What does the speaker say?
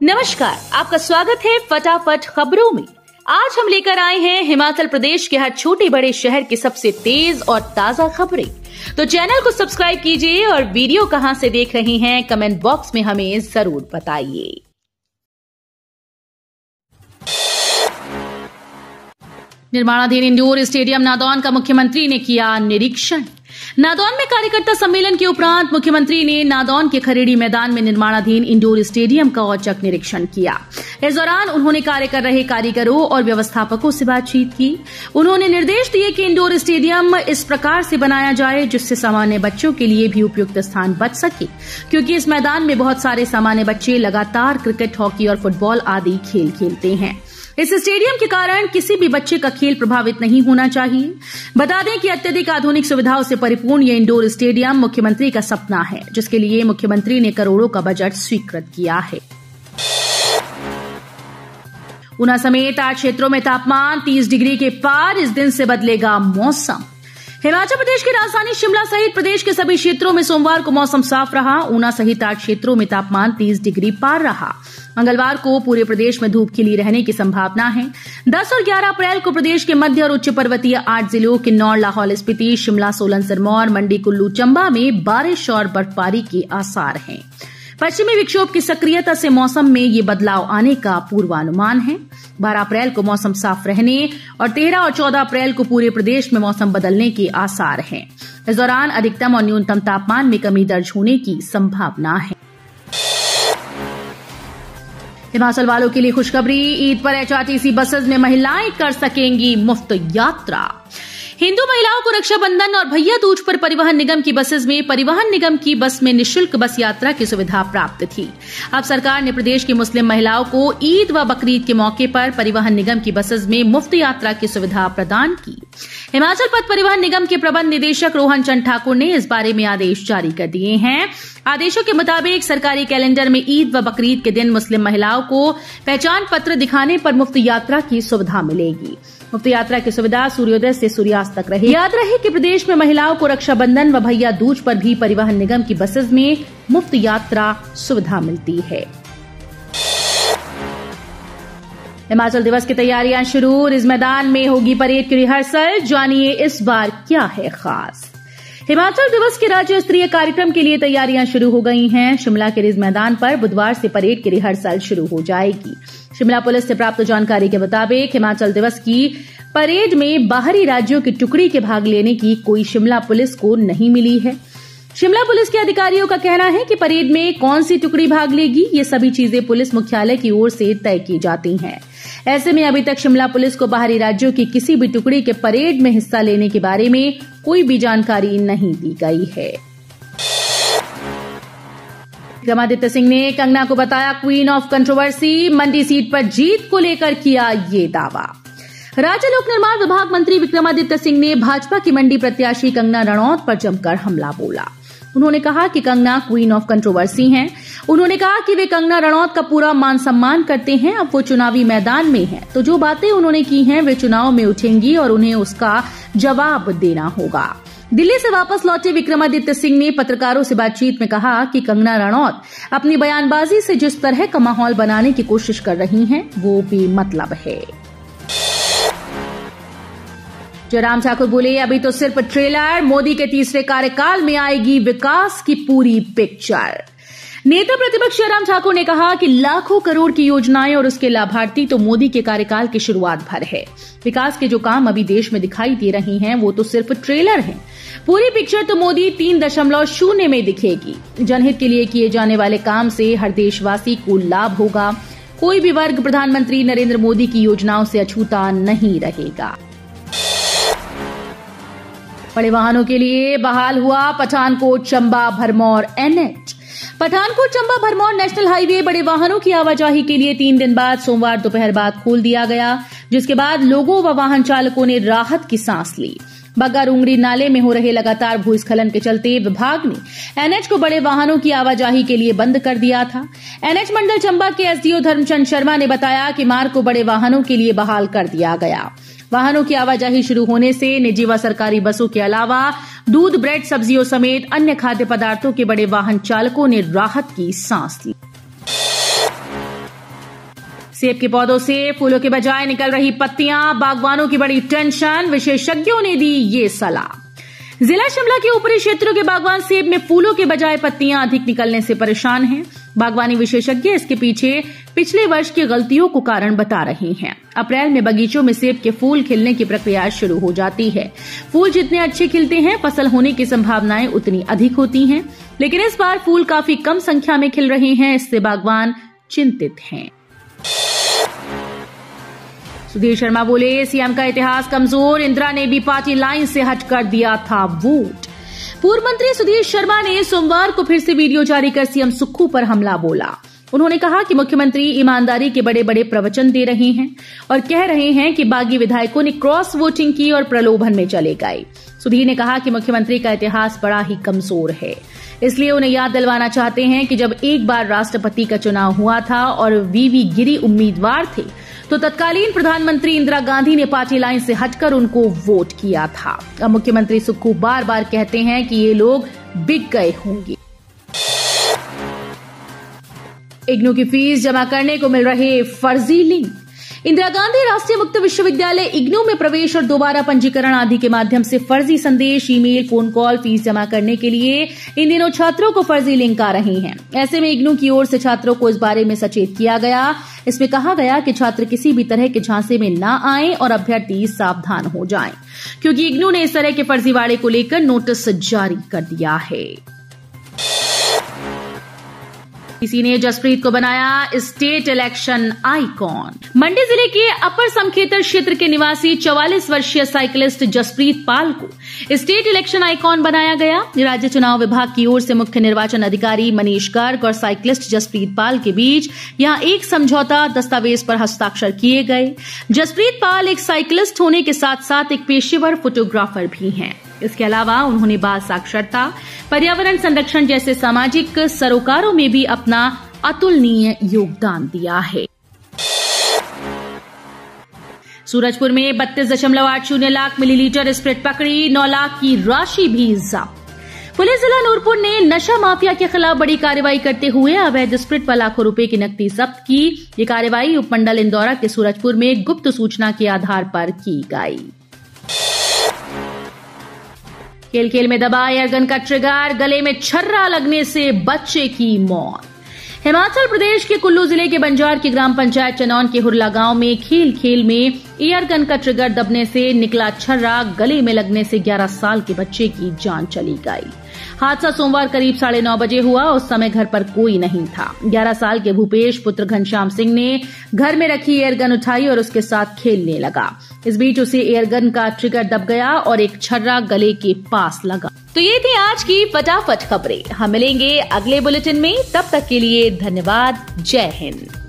नमस्कार, आपका स्वागत है फटाफट खबरों में। आज हम लेकर आए हैं हिमाचल प्रदेश के हर छोटे बड़े शहर की सबसे तेज और ताजा खबरें। तो चैनल को सब्सक्राइब कीजिए और वीडियो कहां से देख रहे हैं कमेंट बॉक्स में हमें जरूर बताइए। निर्माणाधीन इंडोर स्टेडियम नादौन का मुख्यमंत्री ने किया निरीक्षण। नादौन में कार्यकर्ता सम्मेलन के उपरांत मुख्यमंत्री ने नादौन के खरेड़ी मैदान में निर्माणाधीन इंडोर स्टेडियम का औचक निरीक्षण किया। इस दौरान उन्होंने कार्य कर रहे कारीगरों और व्यवस्थापकों से बातचीत की। उन्होंने निर्देश दिए कि इंडोर स्टेडियम इस प्रकार से बनाया जाए जिससे सामान्य बच्चों के लिए भी उपयुक्त स्थान बच सके, क्योंकि इस मैदान में बहुत सारे सामान्य बच्चे लगातार क्रिकेट, हॉकी और फुटबॉल आदि खेल खेलते हैं। इस स्टेडियम के कारण किसी भी बच्चे का खेल प्रभावित नहीं होना चाहिए। बता दें कि अत्यधिक आधुनिक सुविधाओं से परिपूर्ण यह इंडोर स्टेडियम मुख्यमंत्री का सपना है, जिसके लिए मुख्यमंत्री ने करोड़ों का बजट स्वीकृत किया है। ऊना समेत 8 क्षेत्रों में तापमान 30 डिग्री के पार, इस दिन से बदलेगा मौसम। हिमाचल प्रदेश की राजधानी शिमला सहित प्रदेश के सभी क्षेत्रों में सोमवार को मौसम साफ रहा। ऊना सहित 8 क्षेत्रों में तापमान 30 डिग्री पार रहा। मंगलवार को पूरे प्रदेश में धूप खिली रहने की संभावना है। 10 और 11 अप्रैल को प्रदेश के मध्य और उच्च पर्वतीय 8 जिलों किन्नौर, लाहौल स्पीति, शिमला, सोलन, सिरमौर, मंडी, कुल्लू, चंबा में बारिश और बर्फबारी के आसार हैं। पश्चिमी विक्षोभ की सक्रियता से मौसम में ये बदलाव आने का पूर्वानुमान है। 12 अप्रैल को मौसम साफ रहने और 13 और 14 अप्रैल को पूरे प्रदेश में मौसम बदलने के आसार हैं। इस दौरान अधिकतम और न्यूनतम तापमान में कमी दर्ज होने की संभावना है। हिमाचल वालों के लिए खुशखबरी, ईद पर एचआरटीसी बसेस में महिलाएं कर सकेंगी मुफ्त यात्रा। हिंदू महिलाओं को रक्षाबंधन और भैया दूज पर परिवहन निगम की बसेस में परिवहन निगम की बस में निःशुल्क बस यात्रा की सुविधा प्राप्त थी। अब सरकार ने प्रदेश की मुस्लिम महिलाओं को ईद व बकरीद के मौके पर परिवहन निगम की बसेस में मुफ्त यात्रा की सुविधा प्रदान की। हिमाचल पथ परिवहन निगम के प्रबंध निदेशक रोहन चंद ठाकुर ने इस बारे में आदेश जारी कर दिए हैं। आदेशों के मुताबिक सरकारी कैलेंडर में ईद व बकरीद के दिन मुस्लिम महिलाओं को पहचान पत्र दिखाने पर मुफ्त यात्रा की सुविधा मिलेगी। मुफ्त यात्रा की सुविधा सूर्योदय से सूर्यास्त तक रहेगी। याद रहे कि प्रदेश में महिलाओं को रक्षाबंधन व भैया दूज पर भी परिवहन निगम की बसेस में मुफ्त यात्रा सुविधा मिलती है। हिमाचल दिवस की तैयारियां शुरू, रिज मैदान में होगी परेड की रिहर्सल। जानिए इस बार क्या है खास। हिमाचल दिवस के राज्य स्तरीय कार्यक्रम के लिए तैयारियां शुरू हो गई हैं। शिमला के रिज मैदान पर बुधवार से परेड की रिहर्सल शुरू हो जाएगी। शिमला पुलिस से प्राप्त जानकारी के मुताबिक हिमाचल दिवस की परेड में बाहरी राज्यों की टुकड़ी के भाग लेने की कोई शिमला पुलिस को नहीं मिली है। शिमला पुलिस के अधिकारियों का कहना है कि परेड में कौन सी टुकड़ी भाग लेगी, ये सभी चीजें पुलिस मुख्यालय की ओर से तय की जाती हैं। ऐसे में अभी तक शिमला पुलिस को बाहरी राज्यों की किसी भी टुकड़ी के परेड में हिस्सा लेने के बारे में कोई भी जानकारी नहीं दी गई है। विक्रमादित्य सिंह ने कंगना को बताया queen of controversy. Mandi seat पर जीत को लेकर किया ये दावा। राज्य लोक निर्माण विभाग मंत्री विक्रमादित्य सिंह ने भाजपा की मंडी प्रत्याशी कंगना रणौत पर जमकर हमला बोला। उन्होंने कहा कि कंगना क्वीन ऑफ कंट्रोवर्सी हैं। उन्होंने कहा कि वे कंगना रणौत का पूरा मान सम्मान करते हैं। अब वो चुनावी मैदान में हैं, तो जो बातें उन्होंने की हैं वे चुनाव में उठेंगी और उन्हें उसका जवाब देना होगा। दिल्ली से वापस लौटे विक्रमादित्य सिंह ने पत्रकारों से बातचीत में कहा कि कंगना रणौत अपनी बयानबाजी से जिस तरह का माहौल बनाने की कोशिश कर रही हैं, वो बेमतलब है। जयराम ठाकुर बोले, अभी तो सिर्फ ट्रेलर, मोदी के तीसरे कार्यकाल में आएगी विकास की पूरी पिक्चर। नेता प्रतिपक्ष जयराम ठाकुर ने कहा कि लाखों करोड़ की योजनाएं और उसके लाभार्थी तो मोदी के कार्यकाल की शुरुआत भर है। विकास के जो काम अभी देश में दिखाई दे रहे हैं वो तो सिर्फ ट्रेलर हैं। पूरी पिक्चर तो मोदी 3.0 में दिखेगी। जनहित के लिए किए जाने वाले काम से हर देशवासी को लाभ होगा। कोई भी वर्ग प्रधानमंत्री नरेंद्र मोदी की योजनाओं से अछूता नहीं रहेगा। बड़े वाहनों के लिए बहाल हुआ Pathankot Chamba Bharmour NH. Pathankot Chamba Bharmour national highway बड़े वाहनों की आवाजाही के लिए 3 दिन बाद सोमवार दोपहर बाद खोल दिया गया, जिसके बाद लोगों व वाहन चालकों ने राहत की सांस ली। बग्गा रुंगड़ी नाले में हो रहे लगातार भूस्खलन के चलते विभाग ने एनएच को बड़े वाहनों की आवाजाही के लिए बंद कर दिया था। एनएच मंडल चंबा के एसडीओ धर्मचंद शर्मा ने बताया कि मार्ग को बड़े वाहनों के लिए बहाल कर दिया गया। वाहनों की आवाजाही शुरू होने से निजी व सरकारी बसों के अलावा दूध, ब्रेड, सब्जियों समेत अन्य खाद्य पदार्थों के बड़े वाहन चालकों ने राहत की सांस ली। सेब के पौधों से फूलों के बजाय निकल रही पत्तियां, बागवानों की बड़ी टेंशन, विशेषज्ञों ने दी ये सलाह। जिला शिमला के ऊपरी क्षेत्रों के बागवान सेब में फूलों के बजाय पत्तियां अधिक निकलने से परेशान हैं। बागवानी विशेषज्ञ इसके पीछे पिछले वर्ष की गलतियों को कारण बता रहे हैं। अप्रैल में बगीचों में सेब के फूल खिलने की प्रक्रिया शुरू हो जाती है। फूल जितने अच्छे खिलते हैं, फसल होने की संभावनाएं उतनी अधिक होती हैं, लेकिन इस बार फूल काफी कम संख्या में खिल रहे हैं। इससे बागवान चिंतित हैं। सुधीर शर्मा बोले, सीएम का इतिहास कमजोर, इंदिरा ने भी पार्टी लाइन से हटकर दिया था वोट। पूर्व मंत्री सुधीर शर्मा ने सोमवार को फिर से वीडियो जारी कर सीएम सुक्खू पर हमला बोला। उन्होंने कहा कि मुख्यमंत्री ईमानदारी के बड़े बड़े प्रवचन दे रहे हैं और कह रहे हैं कि बागी विधायकों ने क्रॉस वोटिंग की और प्रलोभन में चले गए। सुधीर ने कहा कि मुख्यमंत्री का इतिहास बड़ा ही कमजोर है, इसलिए उन्हें याद दिलवाना चाहते हैं कि जब एक बार राष्ट्रपति का चुनाव हुआ था और वीवी गिरी उम्मीदवार थे तो तत्कालीन प्रधानमंत्री इंदिरा गांधी ने पार्टी लाइन से हटकर उनको वोट किया था। अब मुख्यमंत्री सुक्खू बार बार कहते हैं कि ये लोग बिक गए होंगे। इग्नू की फीस जमा करने को मिल रहे फर्जी लिंक। इंदिरा गांधी राष्ट्रीय मुक्त विश्वविद्यालय इग्नू में प्रवेश और दोबारा पंजीकरण आदि के माध्यम से फर्जी संदेश, ईमेल, फोन कॉल, फीस जमा करने के लिए इन दिनों छात्रों को फर्जी लिंक आ रहे हैं। ऐसे में इग्नू की ओर से छात्रों को इस बारे में सचेत किया गया। इसमें कहा गया कि छात्र किसी भी तरह के झांसे में न आएं और अभ्यर्थी सावधान हो जाएं, क्योंकि इग्नू ने इस तरह के फर्जीवाड़े को लेकर नोटिस जारी कर दिया है। किसी ने जसप्रीत को बनाया स्टेट इलेक्शन आइकॉन। मंडी जिले के अपर समखेतर क्षेत्र के निवासी 44 वर्षीय साइकिलिस्ट जसप्रीत पाल को स्टेट इलेक्शन आइकॉन बनाया गया। राज्य चुनाव विभाग की ओर से मुख्य निर्वाचन अधिकारी मनीष गर्ग और साइकिलिस्ट जसप्रीत पाल के बीच यहां एक समझौता दस्तावेज पर हस्ताक्षर किए गए। जसप्रीत पाल एक साइकिलिस्ट होने के साथ साथ एक पेशेवर फोटोग्राफर भी हैं। इसके अलावा उन्होंने बाल साक्षरता, पर्यावरण संरक्षण जैसे सामाजिक सरोकारों में भी अपना अतुलनीय योगदान दिया है। सूरजपुर में 32.80 लाख मिलीलीटर स्प्रिट पकड़ी, 9 लाख की राशि भी जब्त। पुलिस जिला नूरपुर ने नशा माफिया के खिलाफ बड़ी कार्रवाई करते हुए अवैध स्प्रिट पर लाखों रुपए की नकदी जब्त की। ये कार्रवाई उपमंडल इंदौरा के सूरजपुर में गुप्त सूचना के आधार पर की गई। खेल खेल में दबा एयरगन का ट्रिगर, गले में छर्रा लगने से बच्चे की मौत। हिमाचल प्रदेश के कुल्लू जिले के बंजार की ग्राम पंचायत चनौन के हुरला गांव में खेल खेल में एयरगन का ट्रिगर दबने से निकला छर्रा, गले में लगने से 11 साल के बच्चे की जान चली गई। हादसा सोमवार करीब 9:30 बजे हुआ। उस समय घर पर कोई नहीं था। 11 साल के भूपेश पुत्र घनश्याम सिंह ने घर में रखी एयरगन उठाई और उसके साथ खेलने लगा। इस बीच उसे एयरगन का ट्रिगर दब गया और एक छर्रा गले के पास लगा। तो ये थी आज की फटाफट खबरें। हम मिलेंगे अगले बुलेटिन में, तब तक के लिए धन्यवाद। जय हिंद।